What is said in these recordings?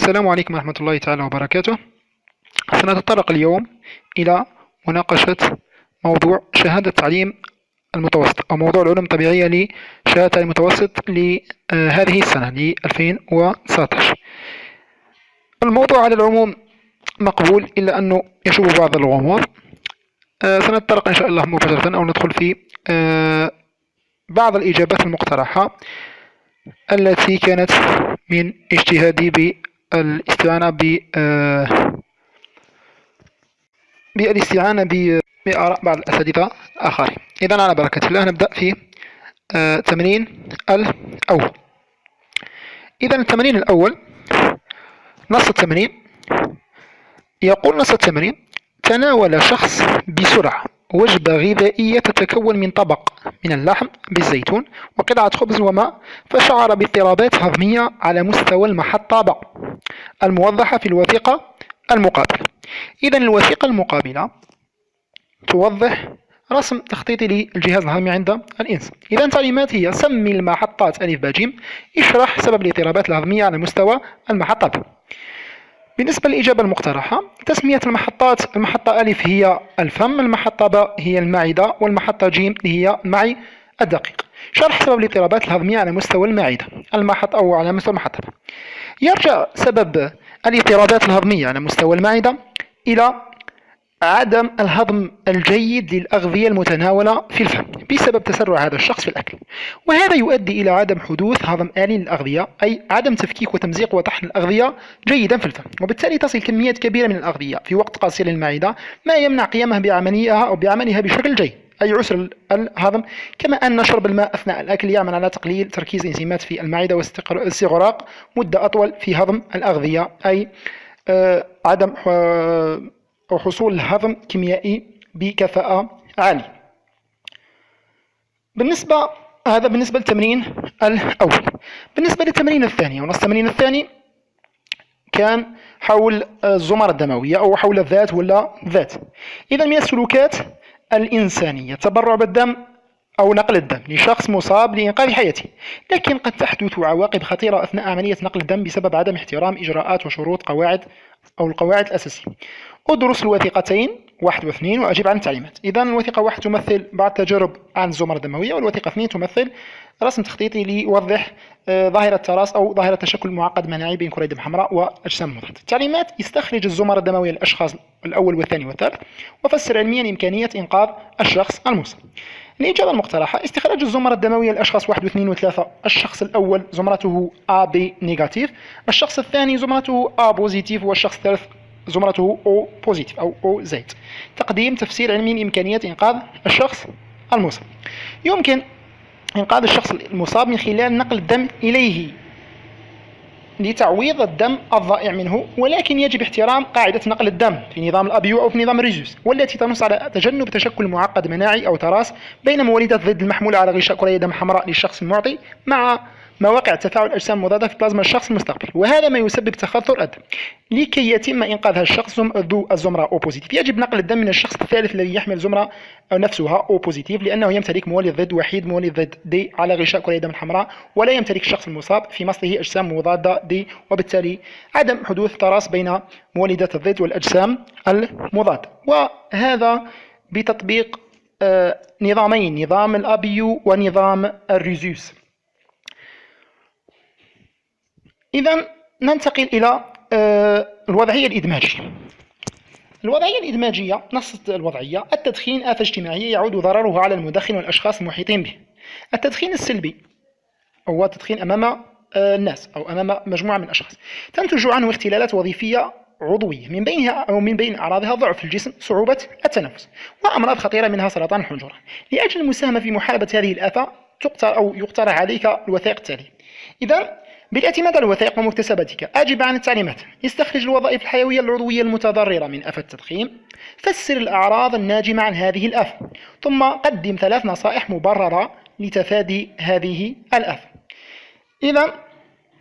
السلام عليكم ورحمة الله تعالى وبركاته. سنتطرق اليوم إلى مناقشة موضوع شهادة التعليم المتوسط أو موضوع العلوم الطبيعية لشهادة التعليم المتوسط لهذه السنة ل 2019. الموضوع على العموم مقبول إلا أنه يشوب بعض الغموض. سنتطرق إن شاء الله مباشرة أو ندخل في بعض الإجابات المقترحة التي كانت من اجتهادي بالاستعانة بآراء بعض الأساتذة الآخرين. إذن على بركة الله نبدأ في التمرين الأول. إذن التمرين الأول، نص التمرين يقول: نص التمرين: تناول شخص بسرعة وجبة غذائية تتكون من طبق من اللحم بالزيتون وقطعة خبز وماء، فشعر باضطرابات هضمية على مستوى المحطة ب الموضحة في الوثيقة المقابلة. إذن الوثيقة المقابلة توضح رسم تخطيطي للجهاز الهضمي عند الإنسان. إذن تعليمات هي: سمي المحطات أ ب ج، اشرح سبب الاضطرابات الهضمية على مستوى المحطة ب. بالنسبة للإجابة المقترحة، تسمية المحطات: المحطة أ هي الفم، المحطة ب هي المعدة، والمحطة ج هي المعي الدقيق. شرح سبب الاضطرابات الهضمية على مستوى المعدة أو على مستوى المحطة ب. يرجع سبب الاضطرابات الهضمية على مستوى المعدة إلى عدم الهضم الجيد للأغذية المتناولة في الفم بسبب تسرع هذا الشخص في الأكل، وهذا يؤدي إلى عدم حدوث هضم آلي للأغذية، أي عدم تفكيك وتمزيق وطحن الأغذية جيدا في الفم، وبالتالي تصل كميات كبيرة من الأغذية في وقت قصير للمعدة، ما يمنع قيامها بعملها بشكل جيد، أي عسر الهضم. كما أن شرب الماء أثناء الأكل يعمل على تقليل تركيز الإنزيمات في المعدة واستغراق مدة أطول في هضم الأغذية، أي عدم حصول الهضم كيميائي بكفاءة عالية. هذا بالنسبة للتمرين الأول. بالنسبة للتمرين الثاني، ونص التمرين الثاني كان حول الزمرة الدموية أو حول الذات ولا ذات. إذا من السلوكات الإنسانية تبرع بالدم أو نقل الدم لشخص مصاب لإنقاذ حياته، لكن قد تحدث عواقب خطيرة أثناء عملية نقل الدم بسبب عدم احترام إجراءات وشروط القواعد الأساسية. أدرس الوثيقتين 1 و 2 وأجيب عن التعليمات. إذن الوثيقة 1 تمثل بعض التجارب عن الزمرة الدموية، والوثيقة 2 تمثل رسم تخطيطي ليوضح ظاهرة تراص أو ظاهرة تشكل معقد مناعي بين كرة دم حمراء وأجسام مضادة. التعليمات: استخرج الزمرة الدموية للأشخاص الأول والثاني والثالث، وفسر علميا إمكانية إنقاذ الشخص المصاب. الإجابة المقترحة: استخراج الزمرة الدموية للأشخاص 1 و2 و3. الشخص الأول زمرته AB نيجاتيف، الشخص الثاني زمرته A بوزيتيف، والشخص الثالث زمرته O بوزيتيف أو O زائد. تقديم تفسير علمي لإمكانية إنقاذ الشخص المصاب. يمكن إنقاذ الشخص المصاب من خلال نقل الدم إليه لتعويض الدم الضائع منه، ولكن يجب احترام قاعدة نقل الدم في نظام الأبيو أو في نظام الريزوس، والتي تنص على تجنب تشكل معقد مناعي أو تراص بين مولدات ضد المحمولة على غشاء كرية دم حمراء للشخص المعطي مع مواقع تفاعل الأجسام المضادة في بلازما الشخص المستقبل، وهذا ما يسبب تخثر الدم. لكي يتم إنقاذ هذا الشخص ذو الزمرة أو بوزيتيف، يجب نقل الدم من الشخص الثالث الذي يحمل زمرة نفسها أو بوزيتيف، لأنه يمتلك مولد ضد وحيد مولد ضد دي على غشاء كرة دم الحمراء، ولا يمتلك الشخص المصاب في مصله أجسام مضادة دي، وبالتالي عدم حدوث تراص بين مولدات الضد والأجسام المضادة. وهذا بتطبيق نظامين: نظام الأبيو ونظام الريزوس. إذن ننتقل إلى الوضعية الإدماجية. الوضعية الإدماجية: نص الوضعية: التدخين آفة اجتماعية يعود ضرره على المدخن والأشخاص المحيطين به. التدخين السلبي هو التدخين أمام الناس أو أمام مجموعة من الأشخاص، تنتج عنه اختلالات وظيفية عضوية، من بين أعراضها ضعف الجسم، صعوبة التنفس، وأمراض خطيرة منها سرطان الحنجرة. لأجل المساهمة في محاربة هذه الآفة يقترح عليك الوثائق التالية. إذا بالاعتماد على الوثائق ومكتسباتك أجب عن التعليمات: استخرج الوظائف الحيوية العضوية المتضررة من آفة التدخين، فسر الأعراض الناجمة عن هذه الآفة، ثم قدم 3 نصائح مبررة لتفادي هذه الآفة. إذا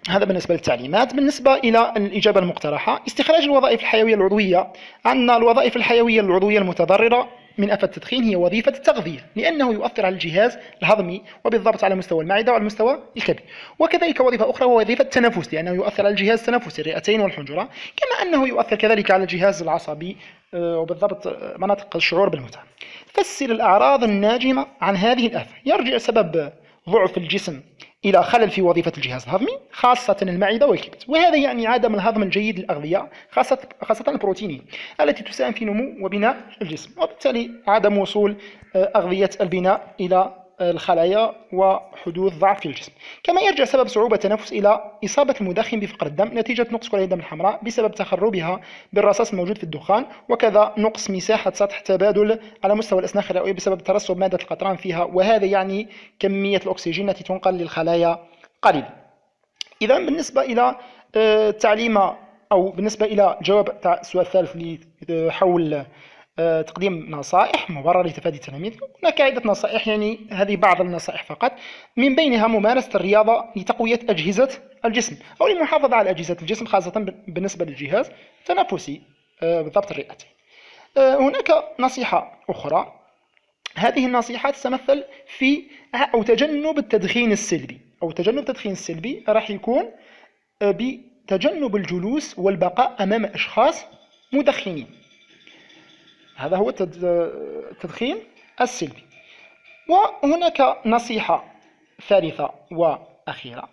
هذا بالنسبة للتعليمات. بالنسبة إلى الإجابة المقترحة: استخراج الوظائف الحيوية العضوية، عندنا الوظائف الحيوية العضوية المتضررة من آفات التدخين هي وظيفة التغذية، لأنه يؤثر على الجهاز الهضمي وبالضبط على مستوى المعدة وعلى مستوى الكبد. وكذلك وظيفة أخرى وهو وظيفة التنفس، لأنه يؤثر على الجهاز التنفسي الرئتين والحنجرة، كما أنه يؤثر كذلك على الجهاز العصبي وبالضبط مناطق الشعور بالمتعة. فسر الأعراض الناجمة عن هذه الآفة. يرجع سبب ضعف الجسم إلى خلل في وظيفة الجهاز الهضمي، خاصة المعدة والكبد، وهذا يعني عدم الهضم الجيد للأغذية خاصة البروتينية التي تساهم في نمو وبناء الجسم، وبالتالي عدم وصول أغذية البناء إلى الخلايا وحدوث ضعف في الجسم. كما يرجع سبب صعوبة التنفس إلى إصابة المدخن بفقر الدم نتيجة نقص كرات الدم الحمراء بسبب تخربها بالرصاص الموجود في الدخان، وكذا نقص مساحة سطح تبادل على مستوى الأسنان الرئوية بسبب ترسب مادة القطران فيها، وهذا يعني كمية الأكسجين التي تنقل للخلايا قليلة. إذا بالنسبة إلى التعليم أو بالنسبة إلى جواب تاع السؤال الثالث حول تقديم نصائح مبررة لتفادي التلاميذ، هناك عدة نصائح، يعني هذه بعض النصائح فقط، من بينها ممارسة الرياضة لتقوية أجهزة الجسم أو للمحافظة على أجهزة الجسم، خاصة بالنسبة للجهاز التنفسي بالضبط الرئتين. هناك نصيحة أخرى، هذه النصيحة تتمثل في أو تجنب التدخين السلبي، أو تجنب التدخين السلبي راح يكون بتجنب الجلوس والبقاء أمام أشخاص مدخنين. هذا هو التدخين السلبي. وهناك نصيحة ثالثة وأخيرة،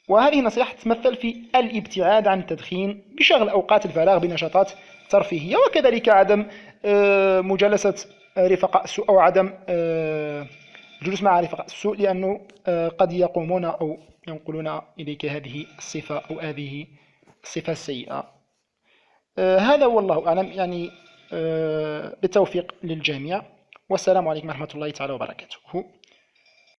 وهذه النصيحة تتمثل في الابتعاد عن التدخين بشغل أوقات الفراغ بنشاطات ترفيهية، وكذلك عدم مجالسة رفقاء السوء أو عدم الجلوس مع رفقاء السوء، لأنه قد يقومون أو ينقلون إليك هذه الصفة أو هذه الصفة السيئة. هذا والله أعلم، يعني بالتوفيق للجميع، والسلام عليكم ورحمة الله تعالى وبركاته.